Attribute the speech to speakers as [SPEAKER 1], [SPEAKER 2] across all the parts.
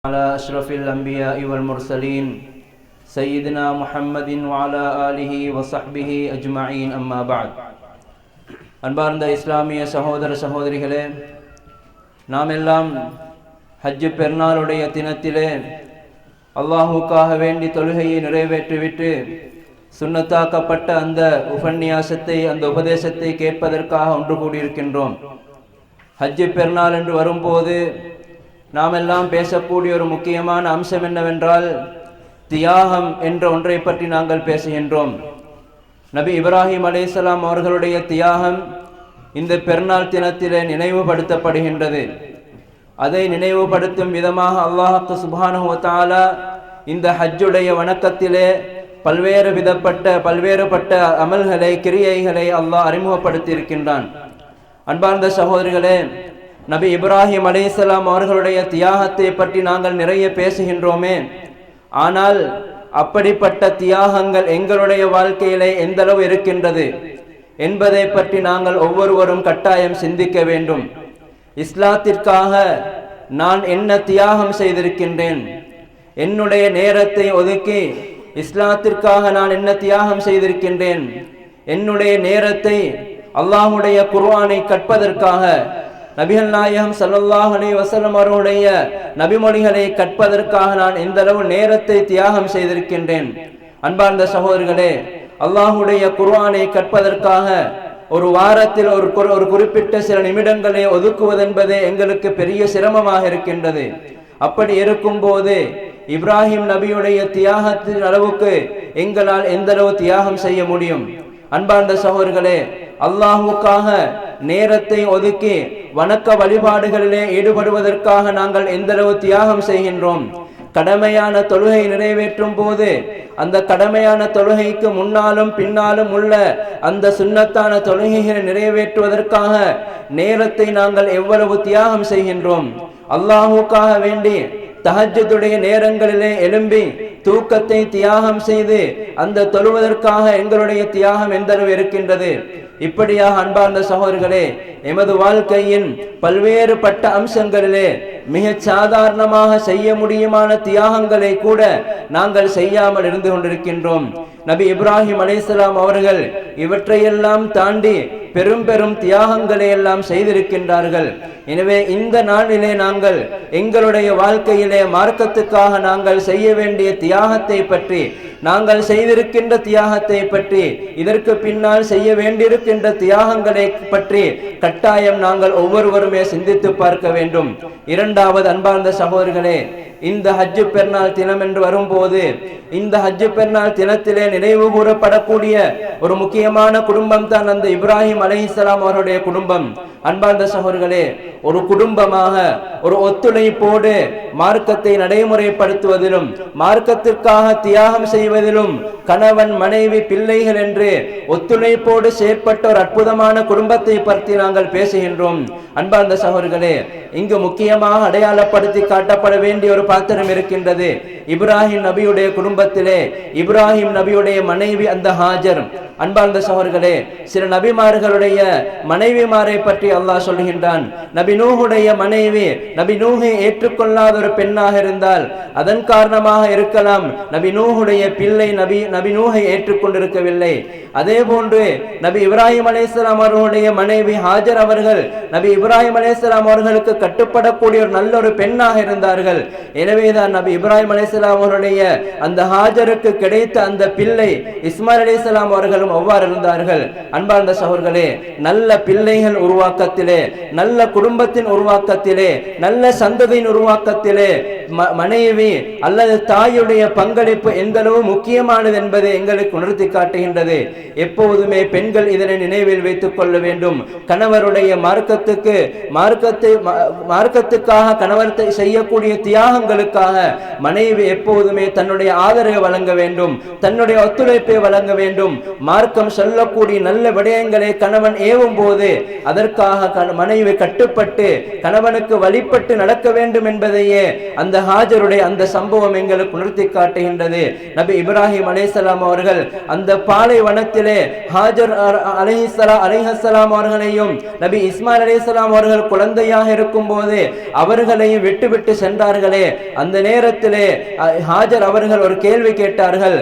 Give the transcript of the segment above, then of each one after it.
[SPEAKER 1] على أشرف الأنبياء والمرسلين سيدنا محمد وعلى آله وصحبه أجمعين أما بعد. அன்பார்ந்த இஸ்லாமிய சகோதர சகோதரிகளே, நாம் எல்லாம் ஹஜ்ஜு பெருநாளுடைய தினத்திலே அல்லாஹுக்காக வேண்டி தொழுகையை நிறைவேற்றிவிட்டு சுன்னத்தாக்கப்பட்ட அந்த உபன்யாசத்தை, அந்த உபதேசத்தை கேட்பதற்காக ஒன்று கூடியிருக்கின்றோம். ஹஜ்ஜு பெருநாள் என்று வரும்போது நாம் எல்லாம் பேசக்கூடிய ஒரு முக்கியமான அம்சம் என்னவென்றால் தியாகம் என்ற ஒன்றை பற்றி நாங்கள் பேசுகின்றோம். நபி இப்ராஹிம் அலைஹிஸ்ஸலாம் அவர்களுடைய தியாகம் இந்த பெருநாள் தினத்திலே நினைவுபடுத்தப்படுகின்றது. அதை நினைவுபடுத்தும் விதமாக அல்லாஹ் சுப்ஹானஹு வ தஆலா இந்த ஹஜ்ஜுடைய வணக்கத்திலே பல்வேறுபட்ட அமல்களை, கிரியைகளை அல்லாஹ் அறிமுகப்படுத்தி இருக்கின்றான். அன்பார்ந்த சகோதரிகளே, நபி இப்ராஹிம் அலைஹிஸ்ஸலாம் அவர்களுடைய தியாகத்தை பற்றி நாங்கள் நிறைய பேசுகின்றோமே, ஆனால் அப்படிப்பட்ட தியாகங்கள் எங்களுடைய வாழ்க்கையிலே எந்த அளவு இருக்கின்றது என்பதை பற்றி நாங்கள் ஒவ்வொருவரும் கட்டாயம் சிந்திக்க வேண்டும். இஸ்லாத்திற்காக நான் என்ன தியாகம் செய்திருக்கின்றேன்? என்னுடைய நேரத்தை ஒதுக்கி இஸ்லாத்திற்காக நான் என்ன தியாகம் செய்திருக்கின்றேன்? என்னுடைய நேரத்தை அல்லாஹ்வுடைய குர்ஆனை கற்பதற்காக, நபிகள் நாயகம் ஸல்லல்லாஹு அலைஹி வஸல்லம் அவர்களுடைய நபிமொழிகளை கற்பதற்காக நான் எந்த அளவு நேரத்தை தியாகம் செய்திருக்கின்றேன்? அன்பார்ந்த சகோதரர்களே, அல்லாஹ்வுடைய குர்ஆனை கற்பதற்காக ஒரு வாரத்தில் ஒரு குறிப்பிட்ட சில நிமிடங்களை ஒதுக்குவதென்பதே எங்களுக்கு பெரிய சிரமமாக இருக்கின்றது. அப்படி இருக்கும் போது இப்ராஹிம் நபியுடைய தியாகத்தின் அளவுக்கு எங்களால் எந்த அளவு தியாகம் செய்ய முடியும்? அன்பார்ந்த சகோதரர்களே, அல்லாஹுக்காக நேரத்தை ஒதுக்கி வணக்க வழிபாடுகளிலே ஈடுபடுவதற்காக நாங்கள் எந்த அளவு தியாகம் செய்கின்றோம்? கடமையான தொழுகை நிறைவேற்றும் போது அந்த கடமையான தொழுகைக்கு முன்னாலும் பின்னாலும் உள்ள அந்த சுன்னத்தான தொழுகைகளை நிறைவேற்றுவதற்காக நேரத்தை நாங்கள் எவ்வளவு தியாகம் செய்கின்றோம்? அல்லாஹுக்காக வேண்டி தஹஜ்ஜுடைய நேரங்களிலே எழும்பி தூக்கத்தை தியாகம் செய்து அந்த தொழுவதற்காக எங்களுடைய தியாகம் எந்த அளவு இருக்கின்றது? இப்படியாக அன்பார்ந்த சகோதரர்களே, எமது வாழ்க்கையின் பல்வேறுபட்ட அம்சங்களிலே மிக சாதாரணமாக செய்ய முடியுமான தியாகங்களை கூட நாங்கள் செய்யாமல் இருந்து கொண்டிருக்கின்றோம். நபி இப்ராஹிம் அலைஹிஸ்ஸலாம் அவர்கள் இவற்றையெல்லாம் தாண்டி பெரும் தியாகங்களை எல்லாம் செய்திருக்கின்றார்கள். எனவே இந்த நாளிலே நாங்கள் எங்களுடைய வாழ்க்கையிலே மார்க்கத்துக்காக நாங்கள் செய்ய வேண்டிய தியாகத்தை பற்றி, நாங்கள் செய்திருக்கின்ற தியாகத்தை பற்றி, இதற்கு பின்னால் செய்ய வேண்டியிருக்கின்ற தியாகங்களை பற்றி கட்டாயம் நாங்கள் ஒவ்வொருவருமே சிந்தித்து பார்க்க வேண்டும். இரண்டாவது, அன்பார்ந்த சகோதரர்களே, இந்த ஹஜ்ஜு பெருநாள் தினம் என்று வரும்போது இந்த ஹஜ்ஜு பெருநாள் தினத்திலே நினைவு கூறப்படக்கூடிய ஒரு முக்கியமான குடும்பம் தான் அந்த இப்ராஹிம் அலைஹிஸ்ஸலாம் அவருடைய குடும்பம். அன்பார்ந்த சகோதரர்களே, ஒரு குடும்பமாக ஒரு ஒத்துழைப்போடு மார்க்கத்தை நடைமுறைப்படுத்துவதிலும் மார்க்கத்திற்காக தியாகம் செய்வதிலும் கணவன், மனைவி, பிள்ளைகள் என்று ஒத்துழைப்போடு செயற்பட்ட ஒரு அற்புதமான குடும்பத்தை பற்றி நாங்கள் பேசுகின்றோம். அன்பார்ந்த சகோதரர்களே, இங்கு முக்கியமாக அடையாளப்படுத்தி காட்டப்பட வேண்டிய ஒரு பாத்திரம் இருக்கின்றது. இப்ராஹிம் நபியுடைய குடும்பத்திலே இப்ராஹிம் நபியுடைய மனைவி அந்த ஹாஜர். அன்பார்ந்த சகோதரர்களே, சில நபிமார்களுடைய மனைவிமாரை பற்றி அல்லாஹ் சொல்கின்றான். நபி நூஹுடைய மனைவி நபி நூஹை ஏற்றுக்கொள்ளாத ஒரு பெண்ணாக இருந்தால் அதன் காரணமாக இருக்கலாம் நபி நூஹுடைய பிள்ளை நபி நூஹை ஏற்றுக்கொண்டிருக்கவில்லை. அதே போன்று நபி இப்ராஹிம் அலைஹிஸ்ஸலாம் அவர்களுடைய மனைவி ஹாஜர் அவர்கள் நபி இப்ராஹிம் அலைஹிஸ்ஸலாம் அவர்களுக்கு கட்டுப்படக்கூடிய ஒரு நல்ல ஒரு பெண்ணாக இருந்தார்கள். எனவேதான் நபி இப்ராஹிம் அலைஹிஸ்ஸலாம் அவருடைய அந்த ஹாஜருக்கு கிடைத்த அந்த பிள்ளை இஸ்மாயில் அலைஹிஸ்ஸலாம் அவர்களும் அவ்வாறு இருந்தார்கள். அன்பார்ந்த சகோதரர்களே, நல்ல பிள்ளைகள் உருவாக்கத்திலே, நல்ல குடும்பத்தின் உருவாக்கத்திலே, நல்ல சந்ததியின் உருவாக்கத்திலே மனைவி அல்லது தாயுடைய பங்களிப்பு எந்த அளவு முக்கியமானது என்பதை எங்களுக்கு உணர்த்தி காட்டுகின்றது. எப்போதுமே பெண்கள் இதனை நினைவில் வைத்துக் கொள்ள வேண்டும். கணவருடைய மார்க்கத்துக்காக கணவர் செய்யக்கூடிய தியாகங்களுக்காக மனைவி எப்போதுமே தன்னுடைய ஆதரவை வழங்க வேண்டும், தன்னுடைய ஒத்துழைப்பை வழங்க வேண்டும். மார்க்கம் சொல்லக்கூடிய நல்ல விடயங்களை கணவன் ஏவும் போது அதற்காக மனைவி கட்டுப்பட்டு கணவனுக்கு வழிபட்டு நடக்க வேண்டும் என்பதையே அந்த ஹாஜருடைய அந்த சம்பவம் எங்களுக்கு உணர்த்தி காட்டுகின்றது. நபி இப்ராஹிம் அலைஹிஸ்ஸலாம் அவர்கள் அந்த பாலைவனத்திலே ஹாஜர் அலைஹிஸ்ஸலாம் அவர்களையும் நபி இஸ்மாயில் அலைஹிஸ்ஸலாம் அவர்கள் குழந்தையாக இருக்கும் போது அவர்களையும் விட்டு சென்றார்களே, அந்த நேரத்திலே ஹாஜர் அவர்கள் ஒரு கேள்வி கேட்டார்கள்,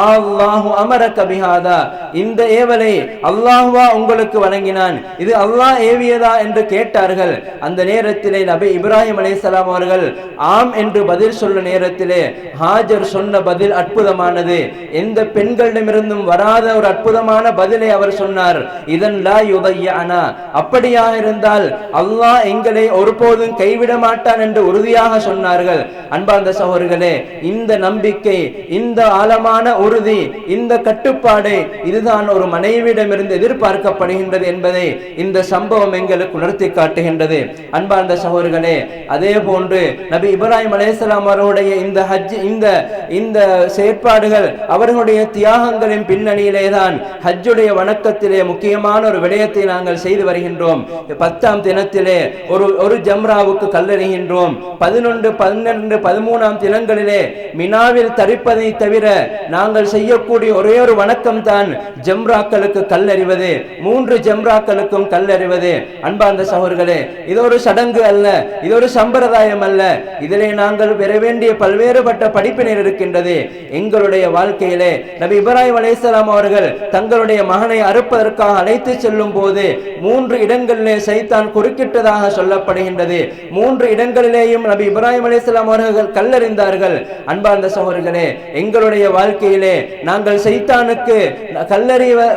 [SPEAKER 1] அல்லாஹு அமரக பிஹாதா, இந்த ஏவலை அல்லாஹ்வா உங்களுக்கு வழங்கினான், இது அல்லாஹ் ஏவியதா என்று கேட்டார்கள். அந்த நேரத்திலே நபி இப்ராஹிம் அலைஹிஸ்ஸலாம் அவர்கள் ஆம் என்று பதில் சொல்ல நேரத்திலே ஹாஜர் சொன்ன பதில் அற்புதமானது. எந்த பெண்களிடமிருந்தும் வராத ஒரு அற்புதமான பதிலை அவர் சொன்னார். இதன் லா யுதையனா, அப்படியாக இருந்தால் அல்லாஹ் எங்களை ஒருபோதும் கைவிட மாட்டான் என்று உறுதியாக சொன்னார்கள். அன்பார்ந்த சகோதரர்களே, இந்த நம்பிக்கை, இந்த ஆழமான உறுதி, இந்த கட்டுப்பாடு, இதுதான் ஒரு மனைவியிடமிருந்து எதிர்பார்க்கப்படுகின்றது என்பதை இந்த சம்பவம் எங்களுக்கு உணர்த்தி காட்டுகின்றது. அன்பார்ந்த சகோதரர்களே, அதே போன்று நபி இப்ராஹிம் அலைஹிஸ்ஸலாம் அவர்களுடைய இந்த ஹஜ், இந்த செயற்பாடுகள், அவர்களுடைய தியாகங்களின் பின்னணியிலே தான் ஹஜ்ஜுடைய வணக்கத்திலே முக்கியமான ஒரு விடயத்தை நாங்கள் செய்து வருகின்றோம். 10ஆம் தினத்திலே ஒரு ஜம்ராவுக்கு கல்லெறிகின்றோம். 11, 12, 13ஆம் தினங்களிலே மினாவில் தரிப்பதை தவிர நாங்கள் செய்யக்கூடிய ஒரே ஒரு வணக்கம் தான் ஜம்ராக்களுக்கு கல்லெறிவது, 3 ஜம்ராக்களுக்கும் கல்லெறிவது. அன்பார்ந்த சகோதரர்களே, இது ஒரு சடங்கு அல்ல, இது ஒரு சம்பிரதாயம் அல்ல. இதிலே நாங்கள் பெற வேண்டிய பல்வேறுபட்ட படிப்பினர் இருக்கின்றது. எங்களுடைய வாழ்க்கையிலே நபி இப்ராஹிம் அலைஹிஸ்ஸலாம் அவர்கள் தங்களுடைய மகனை அறுப்பதற்காக அழைத்து செல்லும் போது 3 இடங்களிலே சைத்தான் குறுக்கிட்டதாக சொல்லப்படுகின்றது. 3 இடங்களிலேயும் நபி இப்ராஹிம் அலைஹிஸ்ஸலாம் அவர்கள் கல்லெறிந்தார்கள். அன்பார்ந்த சகோதரர்களே, எங்களுடைய வாழ்க்கையிலே நாங்கள் சைத்தானுக்கு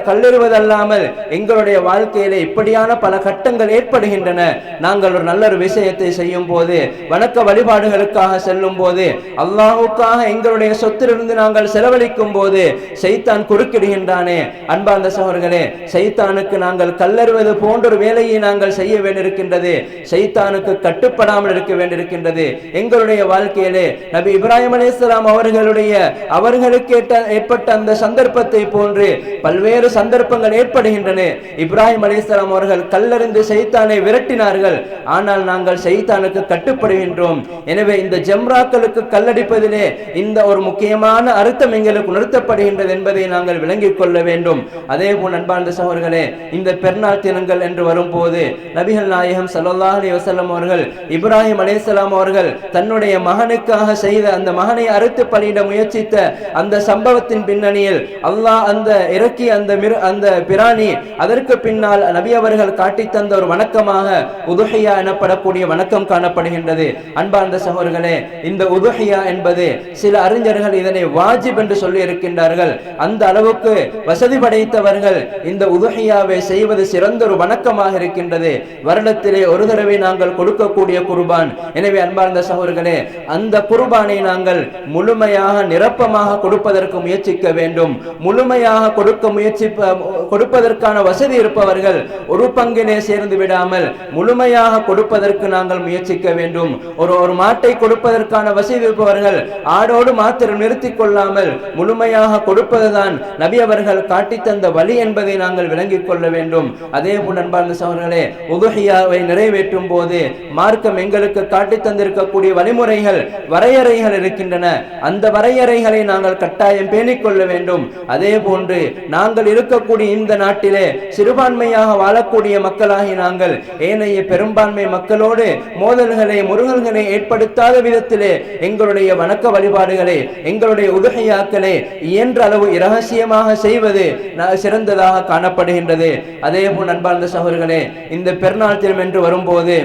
[SPEAKER 1] கல்லெறிவதல்லாமல் எங்களுடைய வாழ்க்கையிலே இப்படியான பல கட்டங்கள் ஏற்படுகின்றன. நாங்கள் ஒரு நல்ல ஒரு விஷயத்தை செய்யும் போது, வணக்க வழிபாடுகளுக்காக செல்லும் போது, அல்லாஹ்வுக்காக எங்களுடைய சொத்திலிருந்து நாங்கள் செலவழிக்கும் போது சைத்தான் குறுக்கிடுகின்றானே. அன்பார்ந்த சகோதரர்களே, சைத்தானுக்கு நாங்கள் கல்லெறிவது போன்ற ஒரு வேலையை நாங்கள் செய்ய வேண்டியிருக்கின்றது. சைத்தானுக்கு கட்டுப்படாமல் இருக்க வேண்டியிருக்கின்றது. எங்களுடைய வாழ்க்கையிலே நபி இப்ராஹிம் அலைஹிஸ்ஸலாம் அவர்களுக்கு ஏற்பட்ட அந்த சந்தர்ப்பத்தை போன்று பல்வேறு சந்தர்ப்பங்கள் ஏற்படுகின்றன. இப்ராஹிம் அலைஹிஸ்ஸலாம் அவர்கள் கல்லெறிந்து சைத்தானை விரட்டினார்கள். ஆனால் நாங்கள் சைத்தானுக்கு கட்டுப்படுகின்றோம். எனவே இந்த ஜம்ராக்களுக்கு கல்லடிப்பதிலே இந்த ஒரு முக்கியமான அர்த்தம் எங்களுக்கு உணர்த்தப்படுகின்றது என்பதை நாங்கள் விளங்கிக் கொள்ள வேண்டும். அதே போல் அன்பார்ந்த சகோதரர்களே, இந்த பெருநாள் தினங்கள் என்று வரும்போது நபிகள் நாயகம் ஸல்லல்லாஹு அலைஹி வஸல்லம் அவர்கள் இப்ராஹிம் அலைஹிஸ்ஸலாம் அவர்கள் தன்னுடைய மகனுக்காக செய்த அந்த மகனை அறுத்து பலியிட முயற்சித்த அந்த சம்பவத்தின் பின்னணியில் அல்லாஹ் அந்த இறக்கி அந்த பிராணி, அதற்கு பின்னால் நபி அவர்கள் காட்டி தந்த ஒரு வணக்கமாக உதுஹியா எனப்படக்கூடிய வணக்கம் காணப்படுகின்றது. அன்பார்ந்த சகோதரர்களே, இந்த உதுஹியா என்பது சில அறிஞர்கள் இதனை வாஜிப் என்று சொல்லி இருக்கின்றார்கள். அந்த அளவுக்கு வசதி படைத்தவர்கள் இந்த உதுஹியாவை செய்வது சிறந்த ஒரு வணக்கமாக இருக்கின்றது. வருடத்திலே ஒரு தடவை நாங்கள் கொடுக்கக்கூடிய குர்பான். எனவே அன்பார்ந்த சகோதரர்களே, அந்த குர்பானை நாங்கள் முழுமையாக நிரப்பமாக கொடுப்பதற்கு முயற்சிக்க வேண்டும். முழுமையாக கொடுப்பதற்கான வசதி இருப்பவர்கள் ஒரு பங்கிலே சேர்ந்து விடாமல் முழுமையாக கொடுப்பதற்கு நாங்கள் முயற்சிக்க வேண்டும். ஒரு மாட்டை கொடுப்பதற்கான வசதி இருப்பவர்கள் ஆடோடு மாத்திரம் நிறுத்திக் கொள்ளாமல் முழுமையாக கொடுப்பதுதான் நபி அவர்கள் காட்டி தந்த வழி என்பதை நாங்கள் விளங்கிக் கொள்ள வேண்டும். அதே போல் அன்பார்ந்த சகோதரர்களே, உதுஹியாவை நிறைவேற்றும் போது மார்க்கம் எங்களுக்கு காட்டி தந்திருக்கக்கூடிய வழிமுறைகள், வரையறைகள் இருக்கின்றன. அந்த வரையறைகளை நாங்கள் கட்டாயம் பேணிக் கொள்ள வேண்டும். அதே போன்று நாங்கள் இருக்கக்கூடிய இந்த நாட்டிலே சிறுபான்மையாக வாழக்கூடிய மக்களாகி நாங்கள் ஏனைய பெரும்பான்மை மக்களோடு மோதல்களை முருகல்களை ஏற்படுத்தாத விதத்திலே எங்களுடைய வணக்க வழிபாடுகளை, எங்களுடைய உதுஹியாக்களை இயன்ற அளவு இரகசியமாக செய்வது சிறந்ததாக காணப்படுகின்றது. அதே போல் அன்பார்ந்த சகோதரர்களே, இந்த பெருநாள் தினம் என்று வரும்போது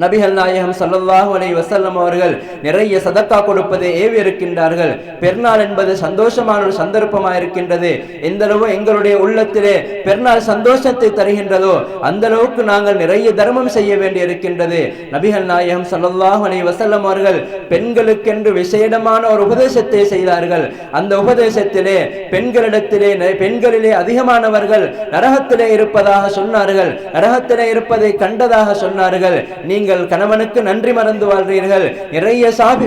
[SPEAKER 1] நபிகள் நாயகம் ஸல்லல்லாஹு அலைஹி வஸல்லம் அவர்கள் நிறைய சதக்கா கொடுப்பதை ஏவி இருக்கின்றார்கள். பெருநாள் என்பது சந்தோஷமான ஒரு சந்தர்ப்பமாக இருக்கின்றது. எந்த அளவு எங்களுடைய உள்ளத்திலே பெருநாள் சந்தோஷத்தை தருகின்றதோ அந்த அளவுக்கு நாங்கள் நிறைய தர்மம் செய்ய வேண்டி இருக்கின்றது. நபிகள் நாயகம் ஸல்லல்லாஹு அலைஹி வஸல்லம் அவர்கள் பெண்களுக்கென்று விசேடமான ஒரு உபதேசத்தை செய்தார்கள். அந்த உபதேசத்திலே பெண்களிலே அதிகமானவர்கள் நரகத்திலே இருப்பதாக சொன்னார்கள். நரகத்திலே இருப்பதை கண்டதாக சொன்னார்கள். நீங்கள் கணவனுக்கு நன்றி மறந்து வாழ்றீர்கள், நிறைய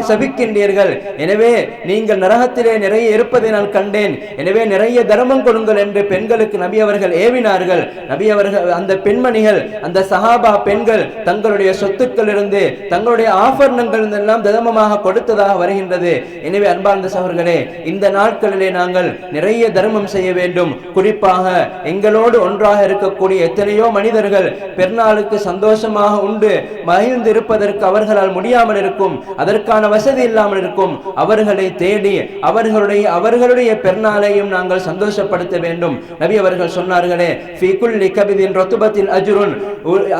[SPEAKER 1] சபிக்கின்றீர்கள், எனவே நீங்கள் நரகத்திலே நிறைய இருப்பதை நான் கண்டேன், எனவே நிறைய தர்மம் கொடுங்கள் என்று பெண்களுக்கு நபி அவர்கள் ஏவினார்கள். நபி அவர்கள் அந்த பெண்மணிகள், அந்த சஹாபா பெண்கள் தங்களுடைய சொத்துக்கள் இருந்து தங்களுடைய ஆபரணங்கள் எல்லாம் தர்மமாக கொடுத்ததாக வருகின்றது. எனவே அன்பார்ந்த சகோதரர்களே, இந்த நாட்களிலே நாங்கள் நிறைய தர்மம் செய்ய வேண்டும். குறிப்பாக எங்களோடு ஒன்றாக இருக்கக்கூடிய எத்தனையோ மனிதர்கள் பெருநாளுக்கு சந்தோஷமாக உண்டு மகிழ்ந்து இருப்பதற்கு அவர்களால் முடியாமல் இருக்கும், அதற்கான வசதி இல்லாமல் இருக்கும். அவர்களை தேடி அவர்களுடைய பெருநாளையும் நாங்கள் சந்தோஷப்படுத்த வேண்டும். நபி அவர்கள் சொன்னார்களே, ஃபீ குல்லி கபிதின் ரத்துபத்தில் அஜ்ருன்,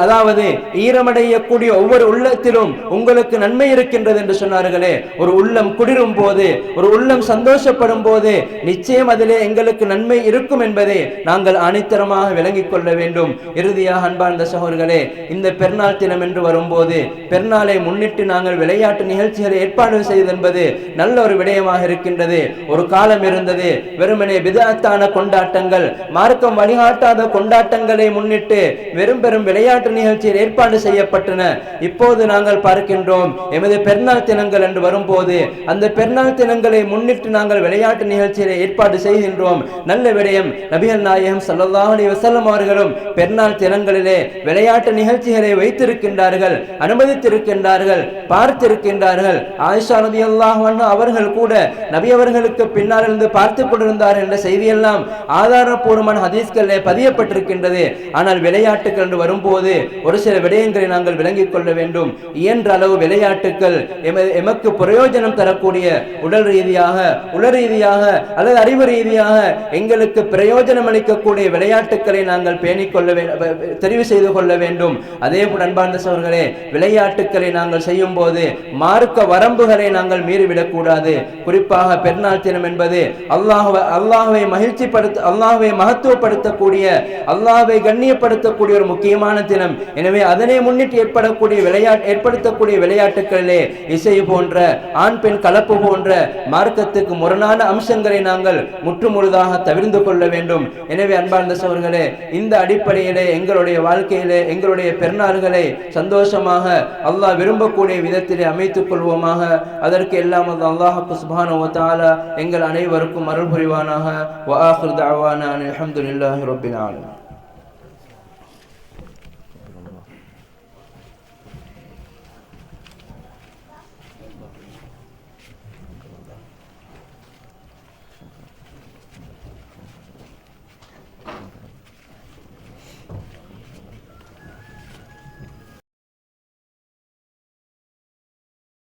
[SPEAKER 1] அதாவது ஈரமடையக்கூடிய ஒவ்வொரு உள்ளத்திலும் உங்களுக்கு நன்மை இருக்கின்றது என்று சொன்னார்களே. ஒரு உள்ளம் குளிரும் போது, ஒரு உள்ளம் சந்தோஷப்படும் போது நிச்சயம் அதிலே எங்களுக்கு நன்மை இருக்கும் என்பதை நாங்கள் அனைத்தரமாக விளங்கிக் கொள்ள வேண்டும். இறுதியாக அன்பார்ந்த சகோதரர்களே, இந்த பெருநாள் தினம் என்று வரும்போது பெருநாளை முன்னிட்டு நாங்கள் விளையாட்டு நிகழ்ச்சிகளை ஏற்பாடு செய்வது என்பது நல்ல ஒரு விடயமாக இருக்கின்றது. ஒரு காலம் இருந்தது, வெறுமனே பிதஅத்தான கொண்டாட்டங்கள், மார்க்கம் வழிகாட்டாத கொண்டாட்டங்களை முன்னிட்டு வெறும் பெரும் விளையாட்டு நிகழ்ச்சியில் ஏற்பாடு செய்யப்பட்டன. இப்போது நாங்கள் பார்க்கின்றோம், எமது பெருநாள் தினங்கள் என்று வரும்போது அந்த பெருநாள் தினங்களை முன்னிட்டு நாங்கள் விளையாட்டு நிகழ்ச்சியை ஏற்பாடு செய்கின்றோம். நல்ல விடயம். நபிகள் நாயகம் ஸல்லல்லாஹு அலைஹி வஸல்லம் அவர்களும் பெருநாள் தினங்களிலே விளையாட்டு நிகழ்ச்சிகளை வைத்திருக்கின்றார்கள், அனுமதித்திருக்கின்றார்கள், பார்த்திருக்கின்றார்கள். ஆயிஷா ரலியல்லாஹு அன்ஹா அவர்கள் கூட நபி அவர்களுக்கு பின்னால் இருந்து பார்த்து கொண்டிருந்தார் என்ற செய்தியெல்லாம் ஆதாரபூர்வமான ஹதீஸ்களிலே பதியப்பட்டிருக்கின்றது. ஆனால் விளையாட்டுகள் என்று வரும்போது ஒரு சில விடயங்களை நாங்கள் விளங்கிக் கொள்ள வேண்டும். இயன்ற அளவு விளையாட்டுகள் எமக்கு பிரயோஜனம் தரக்கூடிய, உடல் ரீதியாக, உள ரீதியாக அல்லது அறிவு ரீதியாக எங்களுக்கு பிரயோஜனம் அளிக்கக்கூடிய விளையாட்டுகளை நாங்கள் பேணிக்கொள்ள தெரிவு செய்து கொள்ள வேண்டும். அதே போல் அன்பார்ந்த சகோதரர்களே, விளையாட்டுக்களை நாங்கள் செய்யும் போது மார்க்க வரம்புகளை நாங்கள் மீறிவிடக் கூடாது. குறிப்பாக பெருநாள் தினம் என்பது அல்லாஹ்வை மகிழ்ச்சிப்படுத்த, அல்லாஹ்வை மகத்துவப்படுத்தக்கூடிய, அல்லாஹ்வை கண்ணியப்படுத்தக்கூடிய ஒரு முக்கியமான தினம். எனவே அதனை முன்னிட்டு ஏற்படுத்தக்கூடிய விளையாட்டுகளிலே இசை போன்ற, ஆண் பெண் கலப்பு போன்ற மார்க்கத்துக்கு முரணான அம்சங்களை நாங்கள் முற்றுமுழுதாக தவிர்த்து கொள்ள வேண்டும். எனவே அன்பார்ந்த சகோதரர்களே, இந்த அடிப்படையிலே எங்களுடைய வாழ்க்கையிலே எங்களுடைய பெருநாள்களை சந்தோஷமாக அல்லாஹ் விரும்பக்கூடிய விதத்திலே அமைத்துக் கொள்வோமாக. அதற்கு எல்லாம் அல்லாஹ் சுப்ஹானஹு வ தஆலா எங்கள் அனைவருக்கும் அருள் புரிவானாக. வ ஆகிரு தஅவானா அல்ஹம்துலில்லாஹி ரப்பில் ஆலமீன்.